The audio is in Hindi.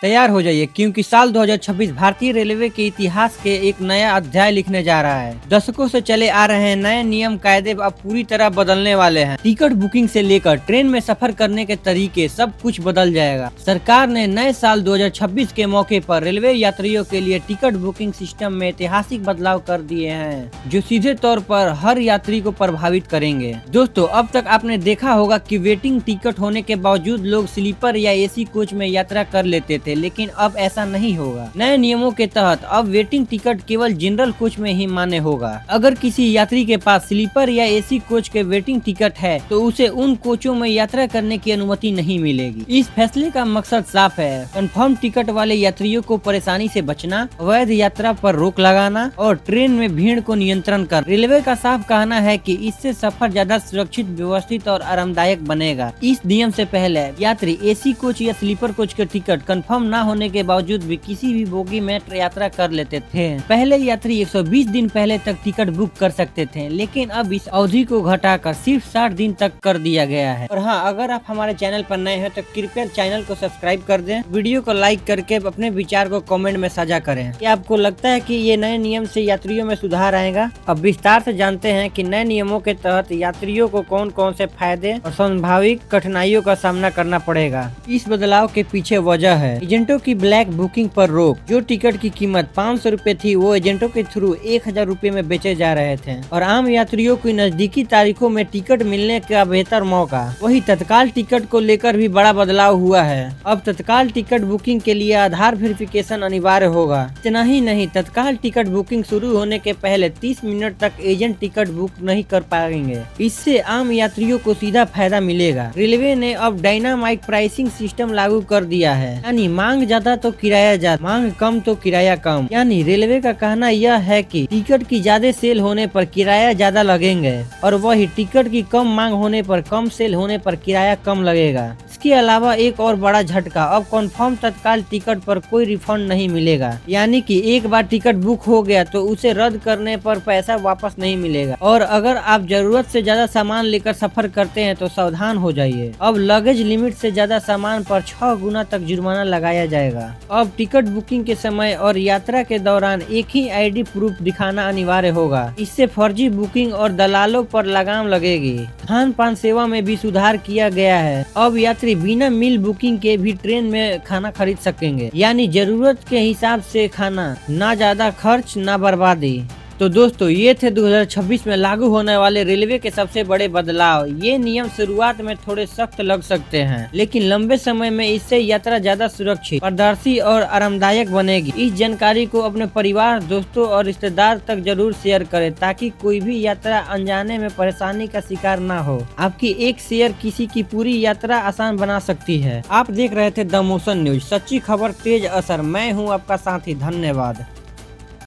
तैयार हो जाइए क्योंकि साल 2026 भारतीय रेलवे के इतिहास के एक नया अध्याय लिखने जा रहा है। दशकों से चले आ रहे हैं नए नियम कायदे अब पूरी तरह बदलने वाले हैं। टिकट बुकिंग से लेकर ट्रेन में सफर करने के तरीके सब कुछ बदल जाएगा। सरकार ने नए साल 2026 के मौके पर रेलवे यात्रियों के लिए टिकट बुकिंग सिस्टम में ऐतिहासिक बदलाव कर दिए हैं, जो सीधे तौर पर हर यात्री को प्रभावित करेंगे। दोस्तों, अब तक आपने देखा होगा कि वेटिंग टिकट होने के बावजूद लोग स्लीपर या एसी कोच में यात्रा कर लेते थे, लेकिन अब ऐसा नहीं होगा। नए नियमों के तहत अब वेटिंग टिकट केवल जनरल कोच में ही मान्य होगा। अगर किसी यात्री के पास स्लीपर या एसी कोच के वेटिंग टिकट है तो उसे उन कोचों में यात्रा करने की अनुमति नहीं मिलेगी। इस फैसले का मकसद साफ है, कंफर्म टिकट वाले यात्रियों को परेशानी से बचना, अवैध यात्रा पर रोक लगाना और ट्रेन में भीड़ को नियंत्रण कर। रेलवे का साफ कहना है कि इससे सफर ज्यादा सुरक्षित, व्यवस्थित और आरामदायक बनेगा। इस नियम से पहले यात्री एसी कोच या स्लीपर कोच के टिकट कंफर्म न होने के बावजूद भी किसी भी बोगी में यात्रा कर लेते थे। पहले यात्री 120 दिन पहले तक टिकट बुक कर सकते थे, लेकिन अब इस अवधि को घटाकर सिर्फ 60 दिन तक कर दिया गया है। और हाँ, अगर आप हमारे चैनल पर नए हैं तो कृपया चैनल को सब्सक्राइब कर दें, वीडियो को लाइक करके अपने विचार को कमेंट में साझा करें। क्या आपको लगता है कि ये नए नियम से यात्रियों में सुधार आएगा? अब विस्तार से जानते हैं कि नए नियमों के तहत यात्रियों को कौन कौन से फायदे और संभावित कठिनाइयों का सामना करना पड़ेगा। इस बदलाव के पीछे वजह है एजेंटों की ब्लैक बुकिंग पर रोक। जो टिकट की कीमत 500 रूपए थी वो एजेंटों के थ्रू 1000 रूपए में बेचे जा रहे थे और आम यात्रियों को नजदीकी तारीखों में टिकट मिलने का बेहतर मौका। वही तत्काल टिकट को लेकर भी बड़ा बदलाव हुआ है। अब तत्काल टिकट बुकिंग के लिए आधार वेरिफिकेशन अनिवार्य होगा। इतना ही नहीं, तत्काल टिकट बुकिंग शुरू होने के पहले 30 मिनट तक एजेंट टिकट बुक नहीं कर पाएंगे। इससे आम यात्रियों को सीधा फायदा मिलेगा। रेलवे ने अब डायनामाइट प्राइसिंग सिस्टम लागू कर दिया है, यानी मांग ज्यादा तो किराया ज्यादा, मांग कम तो किराया कम। यानी रेलवे का कहना यह है कि टिकट की ज्यादा सेल होने पर किराया ज्यादा लगेंगे और वही टिकट की कम मांग होने पर, कम सेल होने पर किराया कम लगेगा। इसके अलावा एक और बड़ा झटका, अब कंफर्म तत्काल टिकट पर कोई रिफंड नहीं मिलेगा। यानी कि एक बार टिकट बुक हो गया तो उसे रद्द करने पर पैसा वापस नहीं मिलेगा। और अगर आप जरूरत से ज्यादा सामान लेकर सफर करते हैं तो सावधान हो जाइए। अब लगेज लिमिट से ज्यादा सामान पर 6 गुना तक जुर्माना लगाया जाएगा। अब टिकट बुकिंग के समय और यात्रा के दौरान एक ही आईडी प्रूफ दिखाना अनिवार्य होगा। इससे फर्जी बुकिंग और दलालों पर लगाम लगेगी। खान पान सेवा में भी सुधार किया गया है। अब यात्री बिना मील बुकिंग के भी ट्रेन में खाना खरीद सकेंगे, यानी जरूरत के हिसाब से खाना, ना ज्यादा खर्च ना बर्बादी। तो दोस्तों, ये थे 2026 में लागू होने वाले रेलवे के सबसे बड़े बदलाव। ये नियम शुरुआत में थोड़े सख्त लग सकते हैं, लेकिन लंबे समय में इससे यात्रा ज्यादा सुरक्षित, पारदर्शी और आरामदायक बनेगी। इस जानकारी को अपने परिवार, दोस्तों और रिश्तेदार तक जरूर शेयर करें ताकि कोई भी यात्रा अनजाने में परेशानी का शिकार ना हो। आपकी एक शेयर किसी की पूरी यात्रा आसान बना सकती है। आप देख रहे थे द मोशन न्यूज, सच्ची खबर तेज असर। मैं हूँ आपका साथी। धन्यवाद।